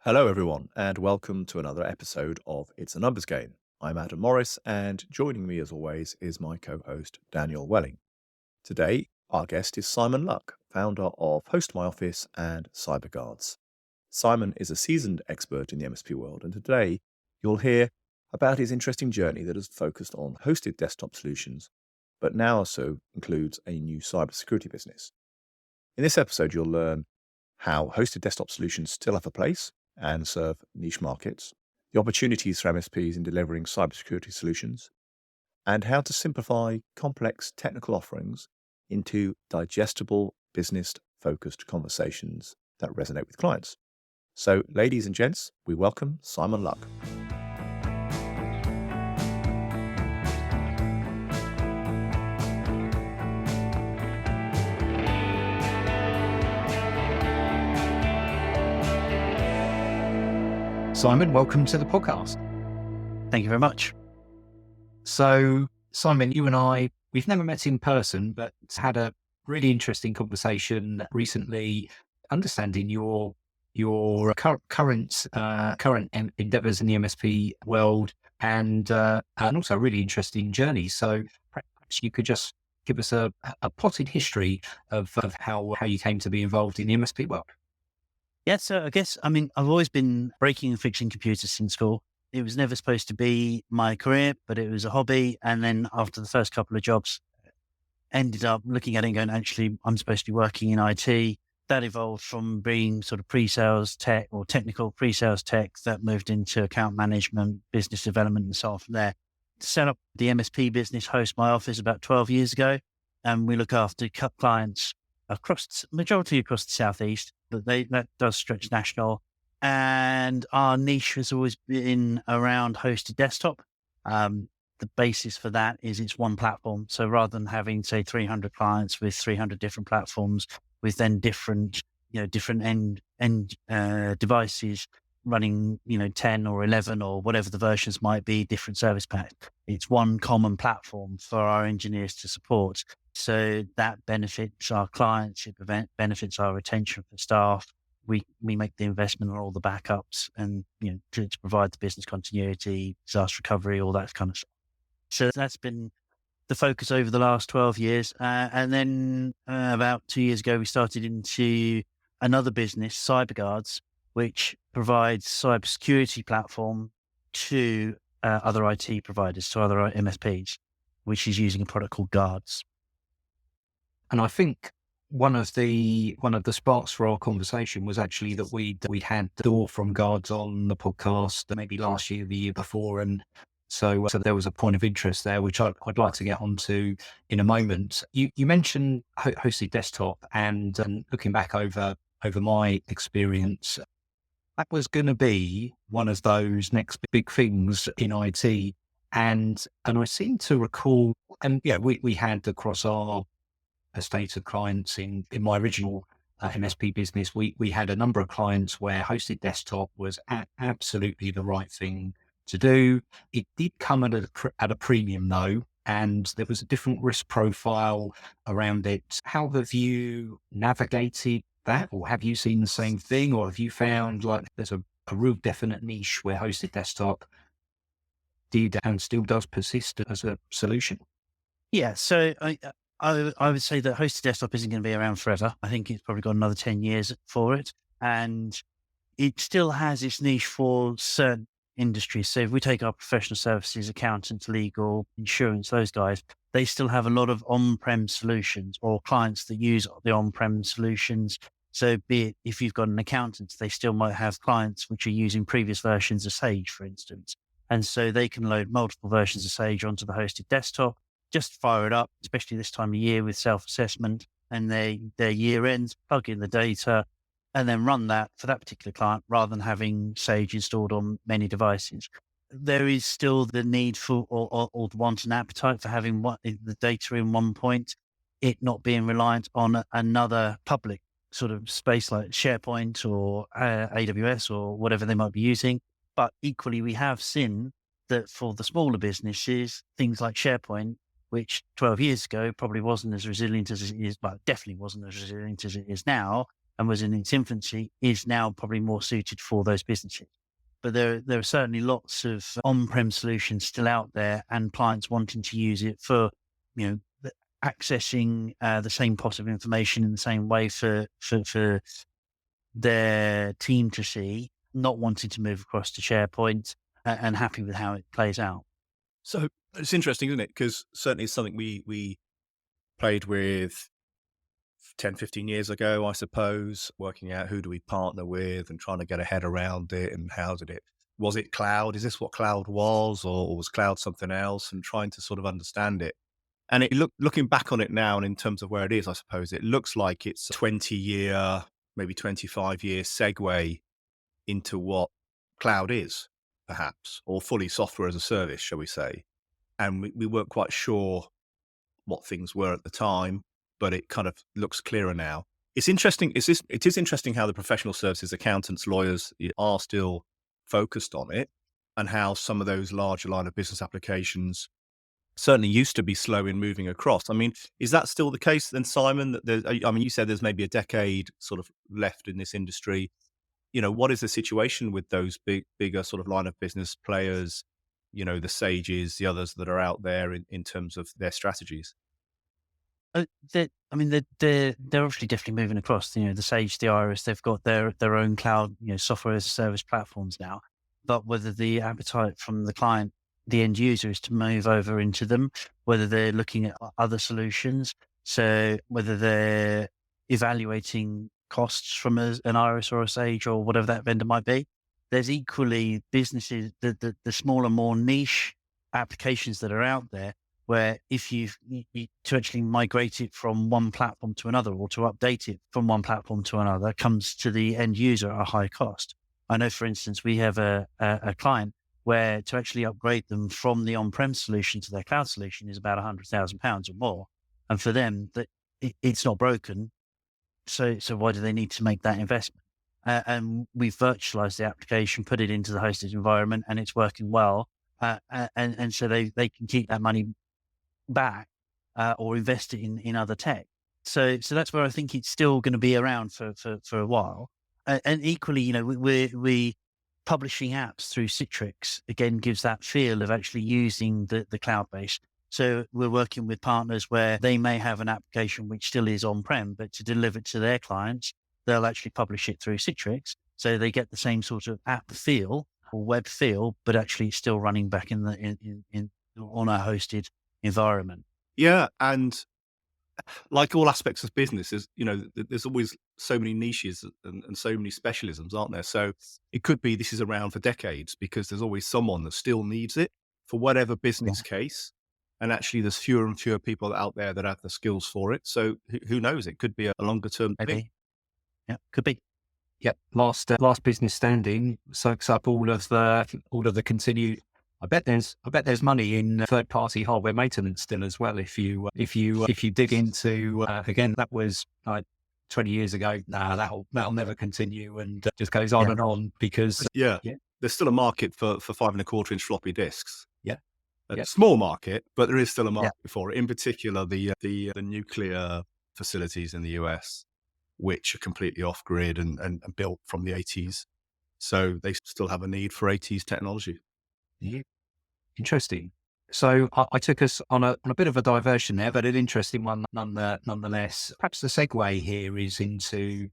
Hello, everyone, and welcome to another episode of It's a Numbers Game. I'm Adam Morris, and joining me as always is my co host, Daniel Welling. Today, our guest is Simon Luck, founder of Host My Office and CyberGuards. Simon is a seasoned expert in the MSP world, and today you'll hear about his interesting journey that has focused on hosted desktop solutions, but now also includes a new cybersecurity business. In this episode, you'll learn how hosted desktop solutions still have a place and serve niche markets, the opportunities for MSPs in delivering cybersecurity solutions, and how to simplify complex technical offerings into digestible, business-focused conversations that resonate with clients. So, ladies and gents, we welcome Simon Luck. Simon, welcome to the podcast. Thank you very much. So, Simon, you and I, we've never met in person, but had a really interesting conversation recently, understanding your current endeavors in the MSP world and also a really interesting journey. So perhaps you could just give us a potted history of how you came to be involved in the MSP world. Yeah, so I've always been breaking and fixing computers since school. It was never supposed to be my career, but it was a hobby. And then after the first couple of jobs, ended up looking at it and going, actually, I'm supposed to be working in IT. That evolved from being sort of pre-sales tech or technical pre-sales tech that moved into account management, business development, and so on from there. Set up the MSP business, Host My Office, about 12 years ago. And we look after clients majority across the Southeast, but that does stretch national. And our niche has always been around hosted desktop. The basis for that is it's one platform. So rather than having, say, 300 clients with 300 different platforms with then different end devices running, 10 or 11 or whatever the versions might be, different service packs. It's one common platform for our engineers to support. So that benefits our clients, it benefits our retention for staff. We make the investment on all the backups and, to provide the business continuity, disaster recovery, all that kind of stuff. So that's been the focus over the last 12 years. And then about 2 years ago, we started into another business, CyberGuards, which provides cybersecurity platform to other IT providers, to other MSPs, which is using a product called Guards. And I think one of the sparks for our conversation was actually that we'd had Daw from Guards on the podcast maybe last year, the year before, and so there was a point of interest there, which I'd like to get onto in a moment. You mentioned hosted desktop, and looking back over my experience, that was going to be one of those next big things in IT, and I seem to recall, and we had across our estate of clients in my original MSP business, we had a number of clients where hosted desktop was absolutely the right thing to do. It did come at a premium though, and there was a different risk profile around it. How have you navigated that, or have you seen the same thing, or have you found like there's a real definite niche where hosted desktop did and still does persist as a solution? Yeah, so I would say that hosted desktop isn't going to be around forever. I think it's probably got another 10 years for it. And it still has its niche for certain industries. So if we take our professional services, accountants, legal, insurance, those guys, they still have a lot of on-prem solutions or clients that use the on-prem solutions. So be it if you've got an accountant, they still might have clients which are using previous versions of Sage, for instance. And so they can load multiple versions of Sage onto the hosted desktop, just fire it up, especially this time of year with self-assessment and their year ends, plug in the data, and then run that for that particular client rather than having Sage installed on many devices. There is still the need for or the want and appetite for having the data in one point, it not being reliant on another public sort of space like SharePoint or AWS or whatever they might be using. But equally, we have seen that for the smaller businesses, things like SharePoint, which 12 years ago probably wasn't as resilient as it is, but definitely wasn't as resilient as it is now, and was in its infancy is now probably more suited for those businesses. But there are certainly lots of on-prem solutions still out there, and clients wanting to use it for, accessing the same pot of information in the same way for their team to see, not wanting to move across to SharePoint, and happy with how it plays out. So it's interesting, isn't it? Because certainly it's something we played with 10, 15 years ago, I suppose, working out who do we partner with and trying to get a head around it and was it cloud? Is this what cloud was, or was cloud something else? And trying to sort of understand it. And looking back on it now, and in terms of where it is, I suppose it looks like it's a 20-year, maybe 25-year segue into what cloud is, perhaps, or fully software as a service, shall we say. And we weren't quite sure what things were at the time, but it kind of looks clearer now. It's interesting. It is interesting how the professional services, accountants, lawyers are still focused on it, and how some of those larger line of business applications certainly used to be slow in moving across. I mean, is that still the case then, Simon? That you said there's maybe a decade sort of left in this industry. What is the situation with those bigger sort of line of business players, the Sages, the others that are out there in terms of their strategies? They're obviously definitely moving across. The Sage, the Iris, they've got their own cloud, software as a service platforms now. But whether the appetite from the client, the end user, is to move over into them, whether they're looking at other solutions, so whether they're evaluating costs from an Iris or a Sage or whatever that vendor might be. There's equally businesses, the smaller, more niche applications that are out there, where if you to actually migrate it from one platform to another, or to update it from one platform to another, comes to the end user at a high cost. I know, for instance, we have a client where to actually upgrade them from the on-prem solution to their cloud solution is about £100,000 or more. And for them, that it's not broken. So why do they need to make that investment? And we've virtualized the application, put it into the hosted environment, and it's working well. And so they can keep that money back, or invest it in other tech. So that's where I think it's still going to be around for a while. And equally, we publishing apps through Citrix again gives that feel of actually using the cloud base. So we're working with partners where they may have an application which still is on-prem, but to deliver it to their clients, they'll actually publish it through Citrix. So they get the same sort of app feel or web feel, but actually it's still running back on a hosted environment. Yeah, and like all aspects of business, there's always so many niches and so many specialisms, aren't there? So it could be this is around for decades because there's always someone that still needs it for whatever business case. And actually, there's fewer and fewer people out there that have the skills for it. So who knows? It could be a longer term thing. Yeah, could be. Yep. Last business standing soaks up all of the continued. I bet there's money in third party hardware maintenance still as well. If you dig into again, that was 20 years ago. That'll never continue, and just goes on and on because there's still a market for 5.25-inch floppy disks. Yeah. Small market, but there is still a market for it. In particular, the nuclear facilities in the US, which are completely off grid and built from the 80s. So they still have a need for 80s technology. Yeah. Interesting. So I took us on a bit of a diversion there, but an interesting one nonetheless. Perhaps the segue here is into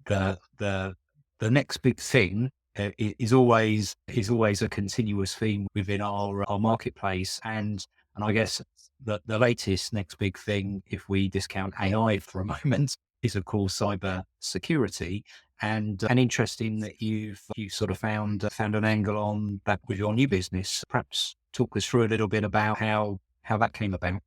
the next big thing is always a continuous theme within our marketplace, and I guess the latest next big thing, if we discount AI for a moment, is of course cybersecurity. And interesting that you've sort of found an angle on that with your new business. Perhaps talk us through a little bit about how that came about.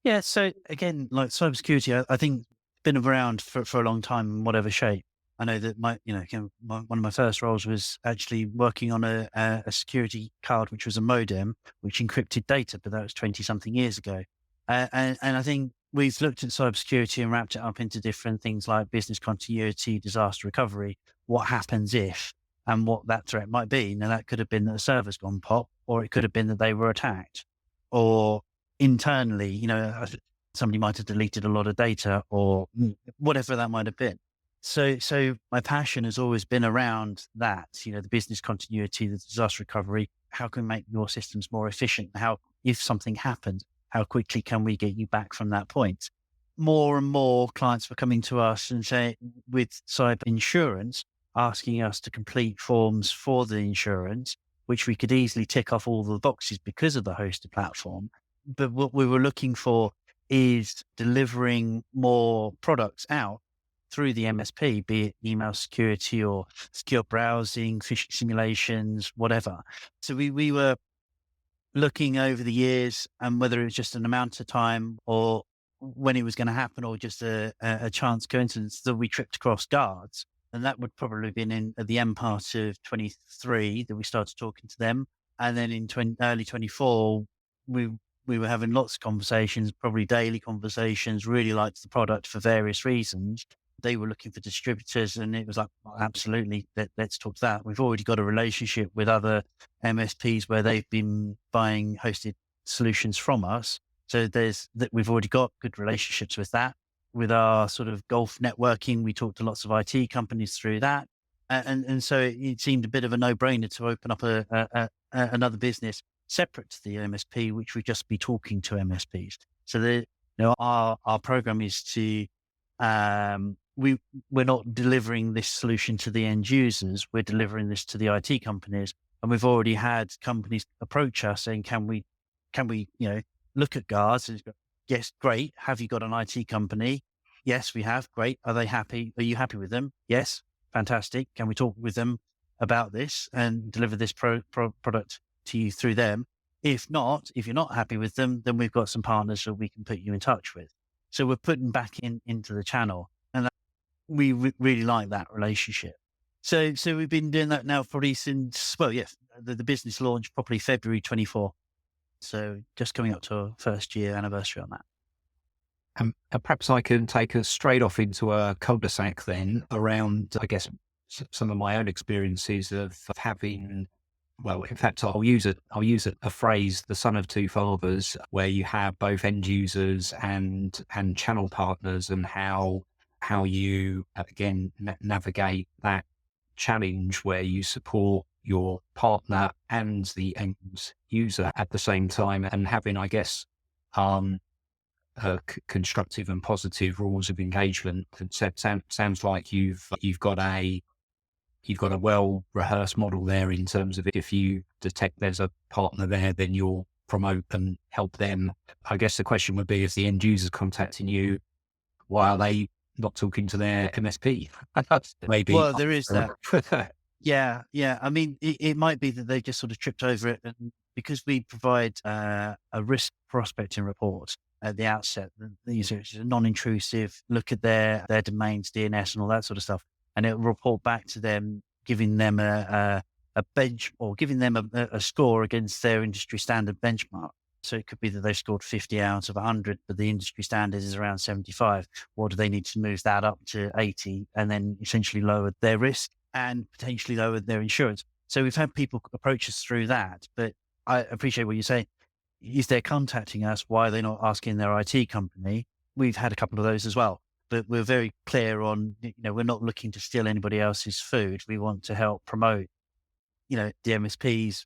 Yeah. So again, like cybersecurity, I think been around for a long time in whatever shape. I know that one of my first roles was actually working on a security card, which was a modem, which encrypted data, but that was 20 something years ago. And I think we've looked at cybersecurity and wrapped it up into different things like business continuity, disaster recovery, what happens if, and what that threat might be. Now, that could have been that a server's gone pop, or it could have been that they were attacked, or internally, somebody might have deleted a lot of data or whatever that might have been. So my passion has always been around that, the business continuity, the disaster recovery. How can we make your systems more efficient? How, if something happens, how quickly can we get you back from that point? More and more clients were coming to us and saying, with cyber insurance, asking us to complete forms for the insurance, which we could easily tick off all the boxes because of the hosted platform. But what we were looking for is delivering more products out through the MSP, be it email security or secure browsing, phishing simulations, whatever. So we were looking over the years, and whether it was just an amount of time or when it was going to happen, or just a chance coincidence that we tripped across guards. And that would probably have been at the end part of 23 that we started talking to them. And then in early 24, we were having lots of conversations, probably daily conversations, really liked the product for various reasons. They were looking for distributors, and it was like, well, absolutely, let's talk to that. We've already got a relationship with other MSPs where they've been buying hosted solutions from us. So we've already got good relationships with that. With our sort of golf networking, we talked to lots of IT companies through that. And so it seemed a bit of a no-brainer to open up another business separate to the MSP, which would just be talking to MSPs. So our program is to, we're not delivering this solution to the end users. We're delivering this to the IT companies. And we've already had companies approach us saying, can we, look at guards? And yes, great. Have you got an IT company? Yes, we have. Great. Are they happy? Are you happy with them? Yes. Fantastic. Can we talk with them about this and deliver this product to you through them? If you're not happy with them, then we've got some partners that we can put you in touch with. So we're putting back into the channel, and we really like that relationship. So we've been doing that now probably since, the business launched probably February 24. So just coming up to our first year anniversary on that. And perhaps I can take us straight off into a cul-de-sac then around, I guess, some of my own experiences of having, well, in fact, I'll use a phrase, the son of two fathers, where you have both end users and channel partners, and how you, again, navigate that challenge where you support your partner and the end user at the same time, and having, I guess, constructive and positive rules of engagement. Sounds like you've got a well rehearsed model there in terms of, if you detect there's a partner there, then you'll promote and help them. I guess the question would be, if the end user's contacting you, why are they not talking to their MSP? Maybe. Well, there is that. Yeah. I mean, it might be that they just sort of tripped over it, and because we provide a risk prospecting report at the outset, it's a non-intrusive look at their domains, DNS, and all that sort of stuff, and it will report back to them, giving them a bench, or giving them a score against their industry standard benchmark. So it could be that they've scored 50 out of 100, but the industry standard is around 75. Or do they need to move that up to 80 and then essentially lower their risk and potentially lower their insurance? So we've had people approach us through that, but I appreciate what you're saying. If they're contacting us, why are they not asking their IT company? We've had a couple of those as well, but we're very clear on, we're not looking to steal anybody else's food. We want to help promote, the MSPs,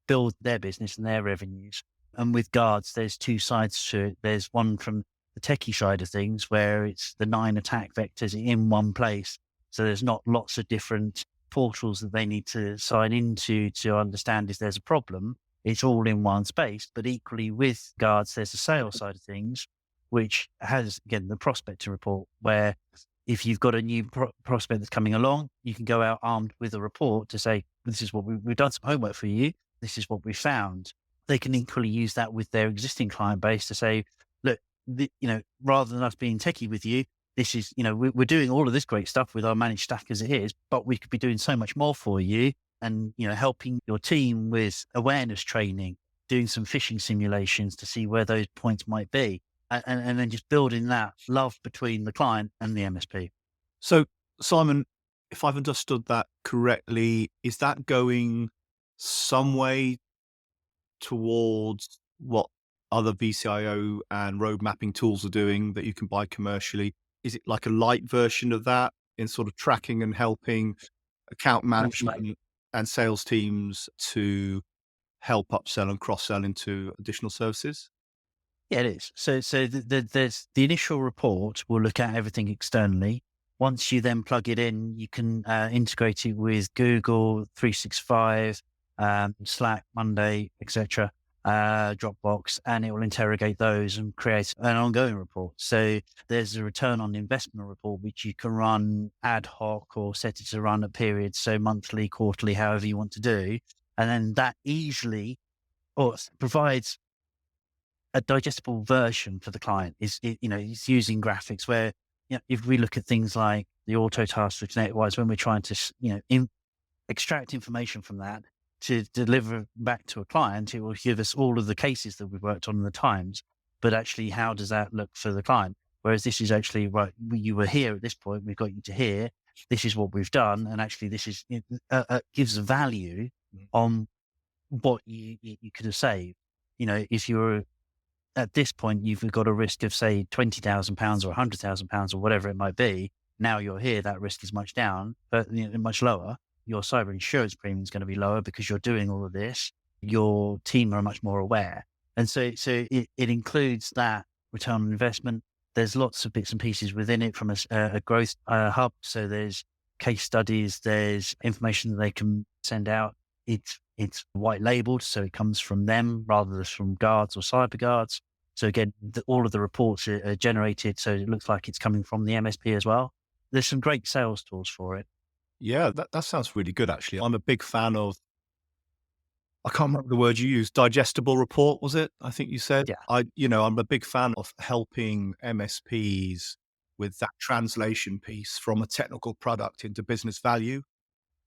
build their business and their revenues. And with guards, there's two sides to it. There's one from the techie side of things, where it's the 9 attack vectors in one place. So there's not lots of different portals that they need to sign into to understand if there's a problem. It's all in one space. But equally with guards, there's the sales side of things, which has, again, the prospecting report, where if you've got a new prospect that's coming along, you can go out armed with a report to say, this is what we've done some homework for you. This is what we found. They can equally use that with their existing client base to say, look, rather than us being techie with you, this is, we're doing all of this great stuff with our managed stack as it is, but we could be doing so much more for you, and, helping your team with awareness training, doing some phishing simulations to see where those points might be, and then just building that love between the client and the MSP. So, Simon, if I've understood that correctly, is that going some way towards what other VCIO and road mapping tools are doing that you can buy commercially? Is it like a light version of that in sort of tracking and helping account management and sales teams to help upsell and cross-sell into additional services? Yeah, it is. So there's the initial report will look at everything externally. Once you then plug it in, you can integrate it with Google 365, Slack, Monday, etc., Dropbox, and it will interrogate those and create an ongoing report. So there's a return on investment report, which you can run ad hoc or set it to run at periods, so monthly, quarterly, however you want to do. And then that easily or provides a digestible version for the client. It's using graphics where, if we look at things like the auto task for ConnectWise, when we're trying to, extract information from that to deliver back to a client, it will give us all of the cases that we've worked on in the times, but actually how does that look for the client? Whereas this is actually, right, you were here at this point, we've got you to here, this is what we've done. And actually this is, gives a value on what you could have saved. If you were at this point, you've got a risk of say £20,000 or £100,000 or whatever it might be. Now you're here, that risk is much down, but much lower. Your cyber insurance premium is going to be lower because you're doing all of this. Your team are much more aware. And so it includes that return on investment. There's lots of bits and pieces within it from a growth hub. So there's case studies, there's information that they can send out. It's white labeled, so it comes from them rather than from guards or cyber guards. So again, all of the reports are generated, so it looks like it's coming from the MSP as well. There's some great sales tools for it. Yeah, that sounds really good, actually. I'm a big fan of, I can't remember the word you used, digestible report, was it? I think you said. Yeah. I'm a big fan of helping MSPs with that translation piece from a technical product into business value.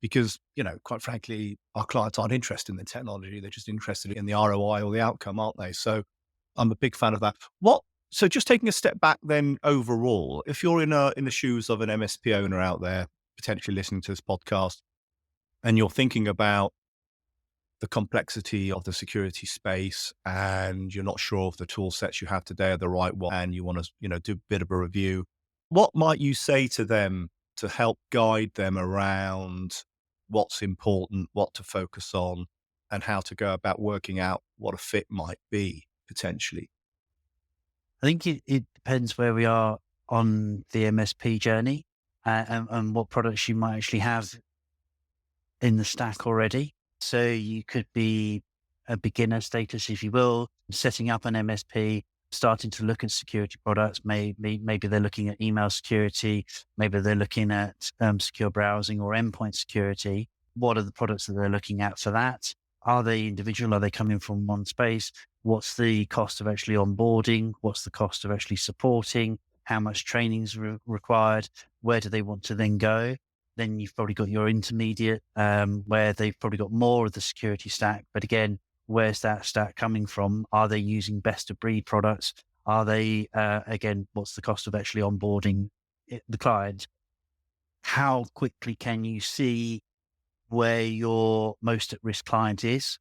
Because, quite frankly, our clients aren't interested in the technology. They're just interested in the ROI or the outcome, aren't they? So I'm a big fan of that. So just taking a step back then overall, if you're in the shoes of an MSP owner out there, potentially listening to this podcast, and you're thinking about the complexity of the security space and you're not sure if the tool sets you have today are the right one and you want to, do a bit of a review, what might you say to them to help guide them around what's important, what to focus on, and how to go about working out what a fit might be potentially? I think it depends where we are on the MSP journey and what products you might actually have in the stack already. So you could be a beginner status, if you will, setting up an MSP, starting to look at security products. Maybe they're looking at email security. Maybe they're looking at secure browsing or endpoint security. What are the products that they're looking at for that? Are they individual? Are they coming from one space? What's the cost of actually onboarding? What's the cost of actually supporting? How much training is required? Where do they want to then go? Then you've probably got your intermediate, where they've probably got more of the security stack. But again, where's that stack coming from? Are they using best of breed products? Are they, again, what's the cost of actually onboarding the client? How quickly can you see where your most at risk client is?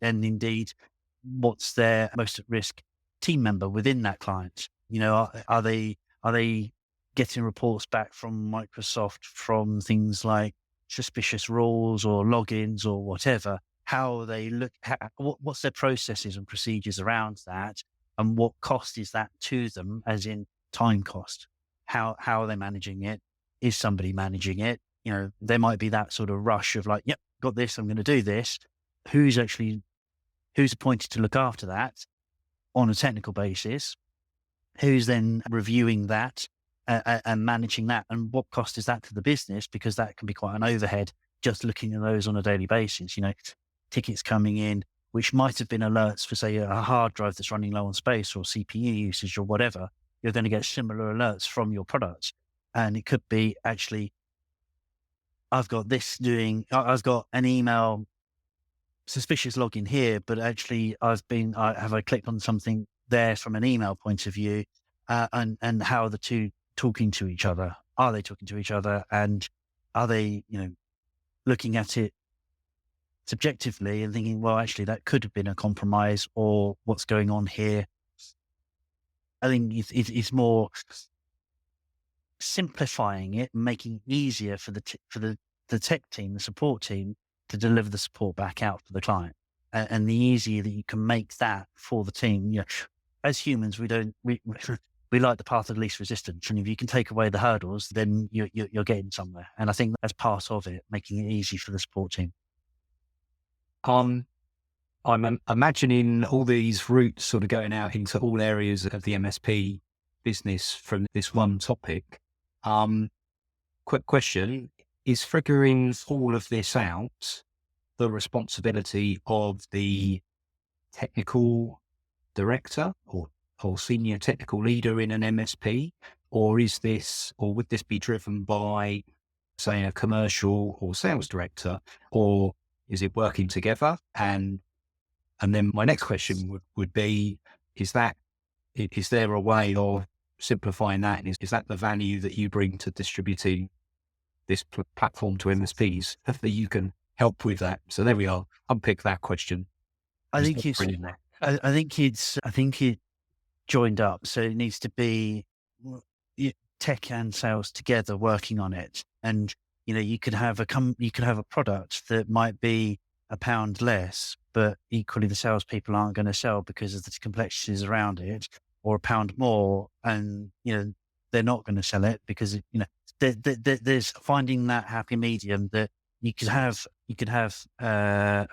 And indeed, what's their most at risk team member within that client? Are they getting reports back from Microsoft from things like suspicious rules or logins or whatever? How they look, what's their processes and procedures around that? And what cost is that to them, as in time cost? How are they managing it? Is somebody managing it? There might be that sort of rush of like, yep, got this, I'm going to do this. Who's appointed to look after that on a technical basis? Who's then reviewing that and managing that? And what cost is that to the business? Because that can be quite an overhead just looking at those on a daily basis. Tickets coming in, which might have been alerts for, say, a hard drive that's running low on space or CPU usage or whatever. You're going to get similar alerts from your products. And it could be actually, I've got an email suspicious login here, but actually I clicked on something there from an email point of view, and how are the two talking to each other? Are they talking to each other? And are they, looking at it subjectively and thinking, well, actually, that could have been a compromise, or what's going on here. I think it's more simplifying it, making it easier for the tech team, the support team, to deliver the support back out to the client. And the easier that you can make that for the team, as humans, we like the path of least resistance. And if you can take away the hurdles, then you're getting somewhere. And I think that's part of it, making it easy for the support team. I'm imagining all these routes sort of going out into all areas of the MSP business from this one topic. Quick question, is figuring all of this out the responsibility of the technical director or senior technical leader in an MSP, or would this be driven by, say, a commercial or sales director, or is it working together? And then my next question would be, is there a way of simplifying that? And is that the value that you bring to distributing this platform to MSPs, that you can help with that? So there we are. Unpick that question. I think it joined up. So it needs to be tech and sales together working on it. And, you could have a product that might be £1 less, but equally the salespeople aren't going to sell because of the complexities around it, or £1 more, and they're not going to sell it because there's finding that happy medium that you could have a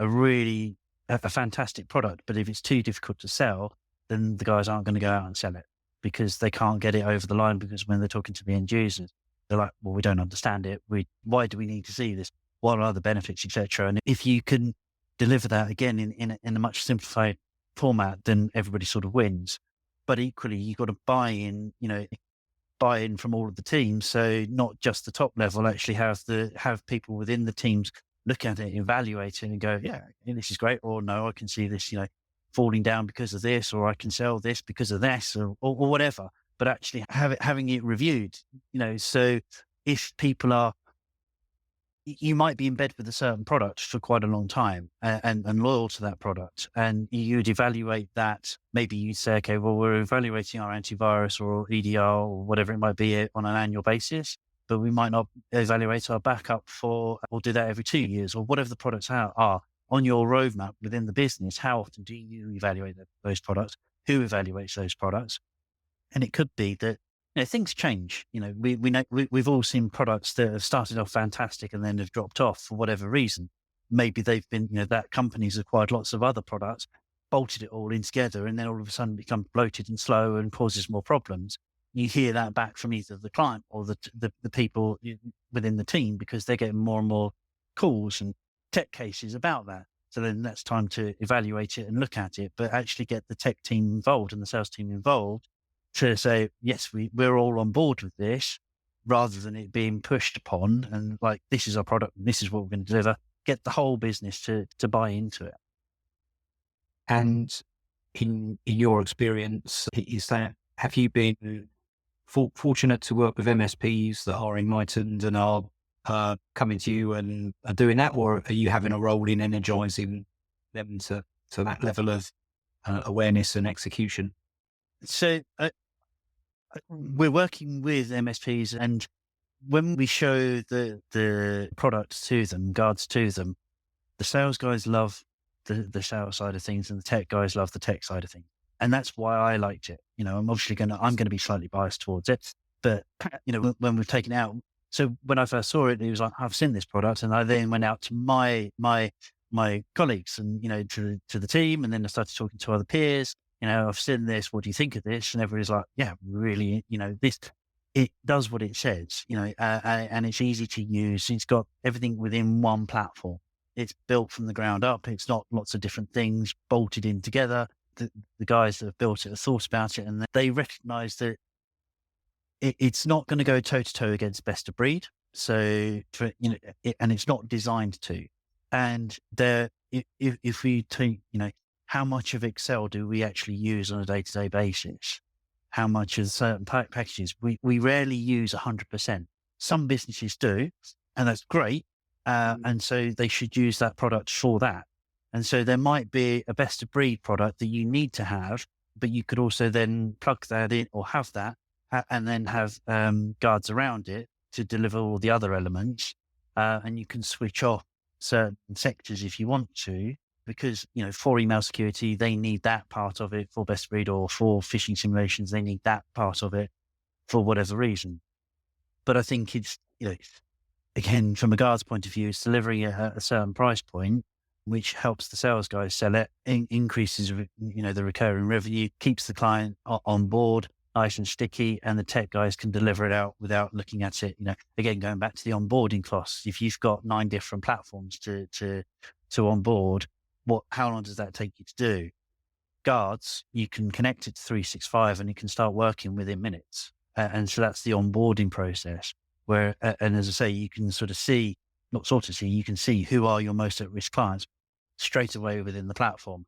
fantastic product, but if it's too difficult to sell, then the guys aren't going to go out and sell it because they can't get it over the line, because when they're talking to the end users, they're like, well, we don't understand it. Why do we need to see this? What are the benefits, etc.? And if you can deliver that again in a much simplified format, then everybody sort of wins. But equally, you've got to buy in from all of the teams. So not just the top level, actually have people within the teams look at it, evaluate it, and go, yeah, this is great, or no, I can see this, falling down because of this, or I can sell this because of this, or whatever. But actually having it reviewed, so if people you might be in bed with a certain product for quite a long time and loyal to that product, and you'd evaluate that. Maybe you'd say, okay, well, we're evaluating our antivirus or EDR or whatever it might be on an annual basis, but we might not evaluate our backup or do that every 2 years, or whatever the products are on your roadmap within the business. How often do you evaluate those products? Who evaluates those products? And it could be that things change. We've all seen products that have started off fantastic and then have dropped off for whatever reason. Maybe they've been, that company's acquired lots of other products, bolted it all in together, and then all of a sudden becomes bloated and slow and causes more problems. You hear that back from either the client or the people within the team, because they're getting more and more calls and tech cases about that. So then that's time to evaluate it and look at it, but actually get the tech team involved and the sales team involved to say, yes, we're all on board with this, rather than it being pushed upon and like, this is our product and this is what we're going to deliver. Get the whole business to buy into it. And in your experience, have you been fortunate to work with MSPs that are enlightened and are coming to you and are doing that, or are you having a role in energizing them to that level of awareness and execution? So we're working with MSPs, and when we show the products to them, guards to them, the sales guys love the sales side of things, and the tech guys love the tech side of things. And that's why I liked it. I'm obviously I'm going to be slightly biased towards it, but when we've taken it out. So when I first saw it, it was like, I've seen this product, and I then went out to my colleagues and to the team, and then I started talking to other peers. I've seen this. What do you think of this? And everybody's like, yeah, really, this, it does what it says, and it's easy to use. It's got everything within one platform. It's built from the ground up. It's not lots of different things bolted in together. The guys that have built it have thought about it, and they recognize that it's not going to go toe to toe against best of breed. So, and it's not designed to. And if we take, how much of Excel do we actually use on a day-to-day basis? How much of certain packages? We rarely use 100%. Some businesses do, and that's great. And so they should use that product for that. And so there might be a best of breed product that you need to have, but you could also then plug that in or have that and then have guards around it to deliver all the other elements. And you can switch off certain sectors if you want to, because, for email security, they need that part of it. For best of breed or for phishing simulations, they need that part of it for whatever reason. But I think it's, again, from a guard's point of view, it's delivering a certain price point, which helps the sales guys sell it, increases, the recurring revenue, keeps the client on board, nice and sticky, and the tech guys can deliver it out without looking at it. Again, going back to the onboarding costs, if you've got 9 different platforms to onboard, how long does that take you to do? Guards, you can connect it to 365 and it can start working within minutes. And so that's the onboarding process where, and as I say, you can sort of see, you can see who are your most at-risk clients straight away within the platform,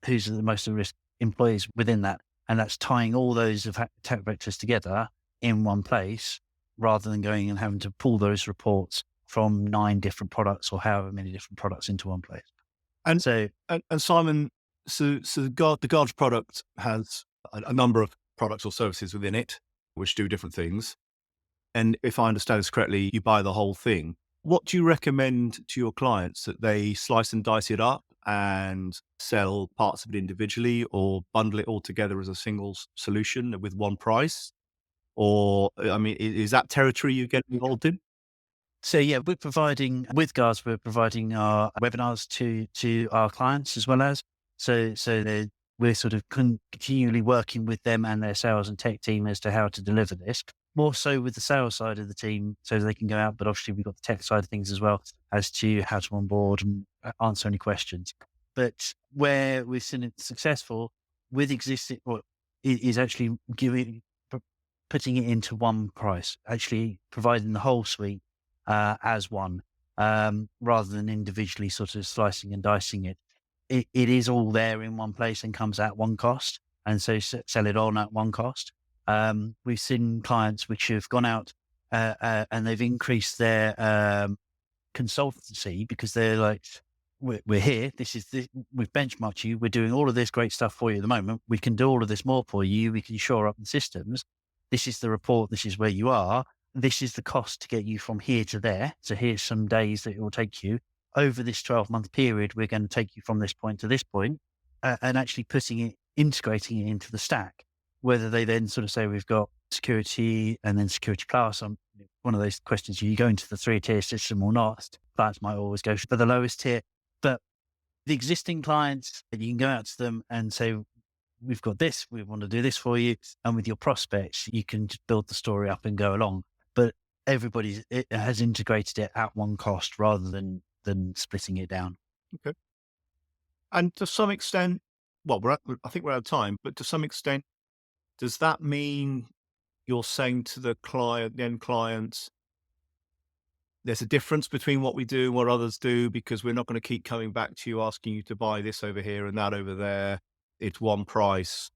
who's the most at-risk employees within that. And that's tying all those attack vectors together in one place rather than going and having to pull those reports from 9 different products or however many different products into one place. And Simon, so the Guards product has a number of products or services within it, which do different things. And if I understand this correctly, you buy the whole thing. What do you recommend to your clients, that they slice and dice it up and sell parts of it individually, or bundle it all together as a single solution with one price? Or, is that territory you get involved in? So yeah, with Guards, we're providing our webinars to our clients as well as, so we're sort of continually working with them and their sales and tech team as to how to deliver this. More so with the sales side of the team, so they can go out, but obviously we've got the tech side of things as well as to how to onboard and answer any questions. But where we've seen it successful with existing, is actually putting it into one price, actually providing the whole suite as one, rather than individually sort of slicing and dicing it. It is all there in one place and comes at one cost, and so sell it on at one cost. We've seen clients which have gone out and they've increased their consultancy because they're like, we're here. We've benchmarked you. We're doing all of this great stuff for you at the moment. We can do all of this more for you. We can shore up the systems. This is the report. This is where you are. This is the cost to get you from here to there. So here's some days that it will take you. Over this 12-month period, we're going to take you from this point to this point, and actually integrating it into the stack. Whether they then sort of say we've got security and then security plus, one of those questions, you go into the 3-tier system or not, clients might always go for the lowest tier. But the existing clients, you can go out to them and say, we've got this, we want to do this for you. And with your prospects, you can just build the story up and go along. But everybody has integrated it at one cost rather than splitting it down. Okay. And to some extent, I think we're out of time, but to some extent, does that mean you're saying to the end clients, there's a difference between what we do and what others do, because we're not going to keep coming back to you asking you to buy this over here and that over there. It's one price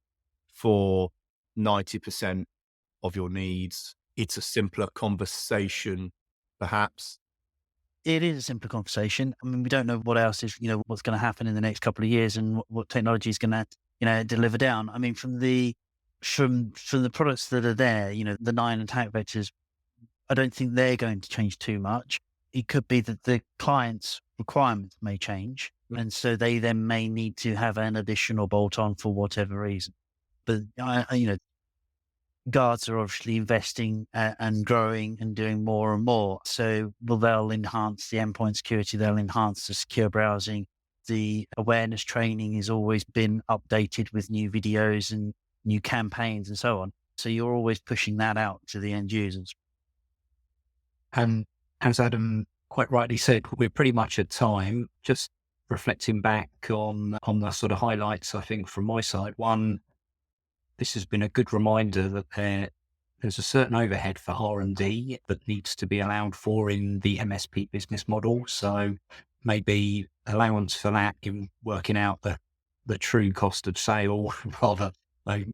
for 90% of your needs. It's a simpler conversation, perhaps. It is a simpler conversation. We don't know what else is, what's going to happen in the next couple of years and what technology is going to, deliver down. From the products that are there, the 9 attack vectors, I don't think they're going to change too much. It could be that the client's requirements may change. And so they then may need to have an additional bolt on for whatever reason. But, Guards are obviously investing and growing and doing more and more. So they'll enhance the endpoint security. They'll enhance the secure browsing. The awareness training has always been updated with new videos and new campaigns and so on. So you're always pushing that out to the end users. And as Adam quite rightly said, we're pretty much at time. Just reflecting back on the sort of highlights, I think from my side, one, this has been a good reminder that there's a certain overhead for R&D that needs to be allowed for in the MSP business model. So maybe allowance for that in working out the true cost of sale, rather,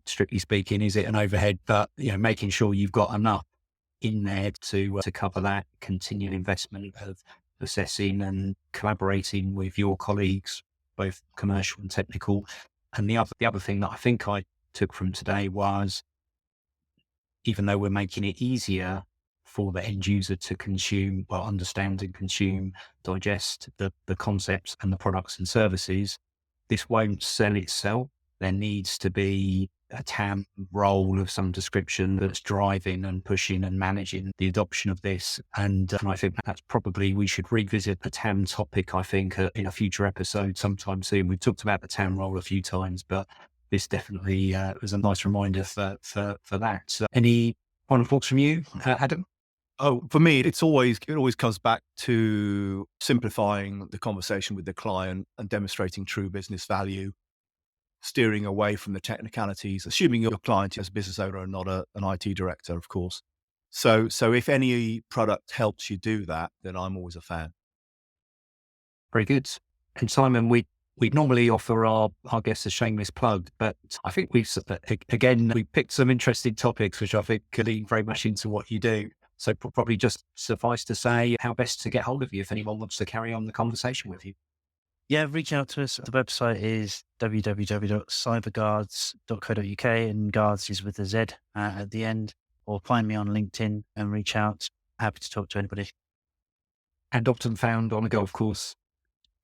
strictly speaking, is it an overhead? But making sure you've got enough in there to cover that continued investment of assessing and collaborating with your colleagues, both commercial and technical. And the other thing that I think I took from today was, even though we're making it easier for the end user to consume, well, understand and consume, digest the concepts and the products and services, this won't sell itself. There needs to be a TAM role of some description that's driving and pushing and managing the adoption of this. And I think that's probably, we should revisit the TAM topic, I think, in a future episode sometime soon. We've talked about the TAM role a few times, but this definitely was a nice reminder for that. So any final thoughts from you, Adam? Oh, for me, it always comes back to simplifying the conversation with the client and demonstrating true business value, steering away from the technicalities, assuming your client is a business owner and not an IT director, of course. So if any product helps you do that, then I'm always a fan. Very good. And Simon, we normally offer our guests a shameless plug, but I think we picked some interesting topics, which I think could lead very much into what you do. So probably just suffice to say how best to get hold of you if anyone wants to carry on the conversation with you. Yeah, reach out to us. The website is www.cyberguards.co.uk, and guards is with a Z at the end, or find me on LinkedIn and reach out. Happy to talk to anybody. And often found on a golf course.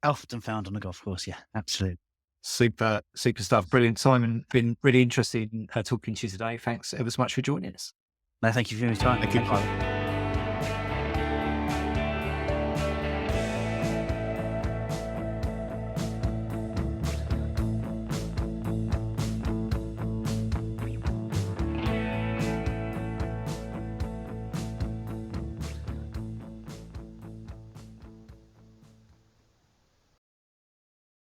Often found on a golf course, yeah, absolutely. Super stuff. Brilliant. Simon, been really interested in talking to you today. Thanks ever so much for joining us. No, thank you for your time. Thank you.